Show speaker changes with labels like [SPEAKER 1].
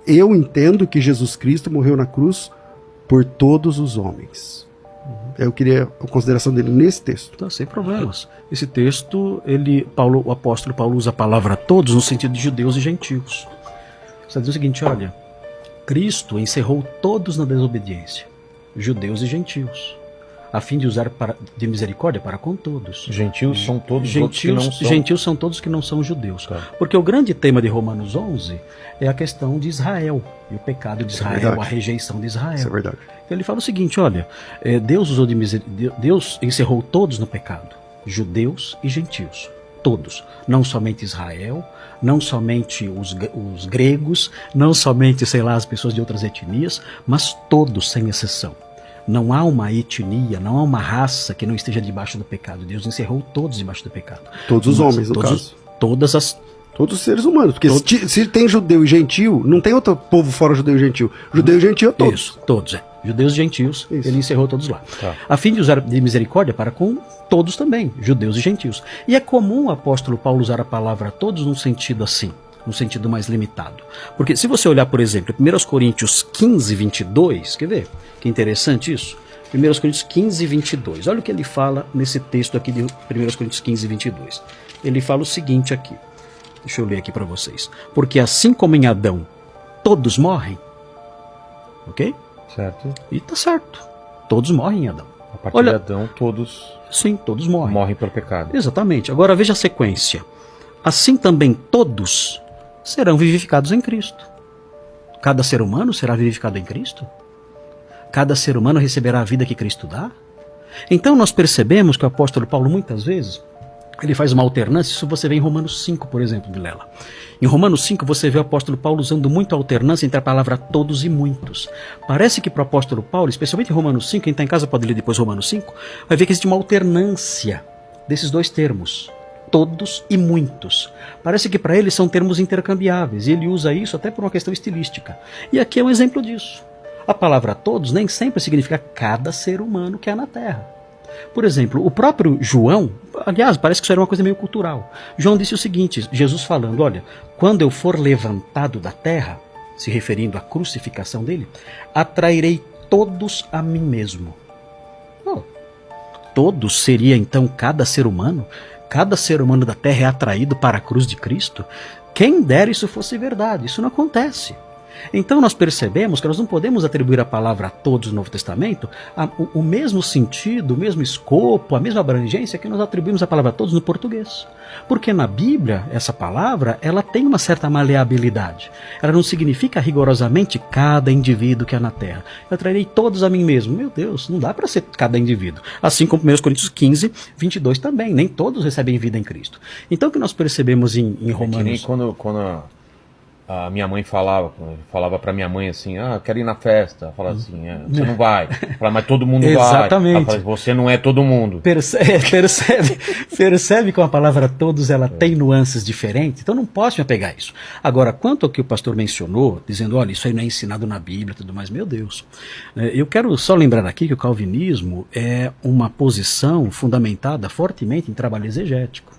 [SPEAKER 1] eu entendo que Jesus Cristo morreu na cruz por todos os homens. Eu queria a consideração dele nesse texto.
[SPEAKER 2] Tá, sem problemas. Esse texto, o apóstolo Paulo usa a palavra todos no sentido de judeus e gentios. Você está dizendo o seguinte, olha, Cristo encerrou todos na desobediência, judeus e gentios, a fim de usar de misericórdia para com todos.
[SPEAKER 3] Gentios são todos os outros que não são.
[SPEAKER 2] Gentios são todos que não são judeus.
[SPEAKER 3] Tá.
[SPEAKER 2] Porque o grande tema de Romanos 11 é a questão de Israel, e o pecado de Israel, a rejeição de Israel.
[SPEAKER 1] Isso é verdade.
[SPEAKER 2] Então ele fala o seguinte, olha, Deus encerrou todos no pecado, judeus e gentios, todos, não somente Israel, não somente os gregos, não somente, sei lá, as pessoas de outras etnias, mas todos, sem exceção. Não há uma etnia, não há uma raça que não esteja debaixo do pecado. Deus encerrou todos debaixo do pecado.
[SPEAKER 1] Todos os homens, no caso.
[SPEAKER 2] Todos
[SPEAKER 1] os seres humanos. Porque se tem judeu e gentil, não tem outro povo fora judeu e gentil. Judeu e gentil é todos.
[SPEAKER 2] Isso, todos, Judeus e gentios,
[SPEAKER 1] Isso.
[SPEAKER 2] ele encerrou todos lá.
[SPEAKER 3] Tá.
[SPEAKER 2] A fim de usar de misericórdia para com todos também, judeus e gentios. E é comum o apóstolo Paulo usar a palavra todos num sentido assim, num sentido mais limitado. Porque se você olhar, por exemplo, 1 Coríntios 15, 22, quer ver? Que interessante isso. 1 Coríntios 15, 22. Olha o que ele fala nesse texto aqui de 1 Coríntios 15, 22. Ele fala o seguinte aqui. Deixa eu ler aqui para vocês. Porque assim como em Adão todos morrem, ok?
[SPEAKER 3] Certo.
[SPEAKER 2] E tá certo. Todos morrem em Adão.
[SPEAKER 3] A partir de Adão, todos
[SPEAKER 2] Sim, todos morrem
[SPEAKER 3] pelo pecado.
[SPEAKER 2] Exatamente. Agora veja a sequência. Assim também todos serão vivificados em Cristo. Cada ser humano será vivificado em Cristo? Cada ser humano receberá a vida que Cristo dá? Então nós percebemos que o apóstolo Paulo muitas vezes ele faz uma alternância. Isso você vê em Romanos 5, por exemplo, Vilela. Em Romanos 5 você vê o apóstolo Paulo usando muito a alternância entre a palavra todos e muitos. Parece que para o apóstolo Paulo, especialmente em Romanos 5, quem está em casa pode ler depois Romanos 5, vai ver que existe uma alternância desses dois termos, todos e muitos. Parece que para ele são termos intercambiáveis, e ele usa isso até por uma questão estilística. E aqui é um exemplo disso. A palavra todos nem sempre significa cada ser humano que há na Terra. Por exemplo, o próprio João, aliás, parece que isso era uma coisa meio cultural. João disse o seguinte, Jesus falando, olha, quando eu for levantado da terra, se referindo à crucificação dele, atrairei todos a mim mesmo. Oh, todos seria então cada ser humano? Cada ser humano da terra é atraído para a cruz de Cristo? Quem dera isso fosse verdade, isso não acontece. Então nós percebemos que nós não podemos atribuir a palavra a todos no Novo Testamento o mesmo sentido, o mesmo escopo, a mesma abrangência que nós atribuímos a palavra a todos no português. Porque na Bíblia, essa palavra, ela tem uma certa maleabilidade. Ela não significa rigorosamente cada indivíduo que há na Terra. Eu atrairei todos a mim mesmo. Meu Deus, não dá para ser cada indivíduo. Assim como 1 Coríntios 15, 22 também. Nem todos recebem vida em Cristo. Então o que nós percebemos em Romanos...
[SPEAKER 3] É que nem quando a minha mãe falava para minha mãe assim, quero ir na festa. Falava assim, você não vai. Falava, mas todo mundo vai.
[SPEAKER 2] Exatamente.
[SPEAKER 3] Ela falava, você não é todo mundo.
[SPEAKER 2] Percebe que a palavra todos ela tem nuances diferentes? Então não posso me apegar a isso. Agora, quanto ao que o pastor mencionou, dizendo, olha, isso aí não é ensinado na Bíblia e tudo mais, meu Deus. Eu quero só lembrar aqui que o calvinismo é uma posição fundamentada fortemente em trabalho exegético.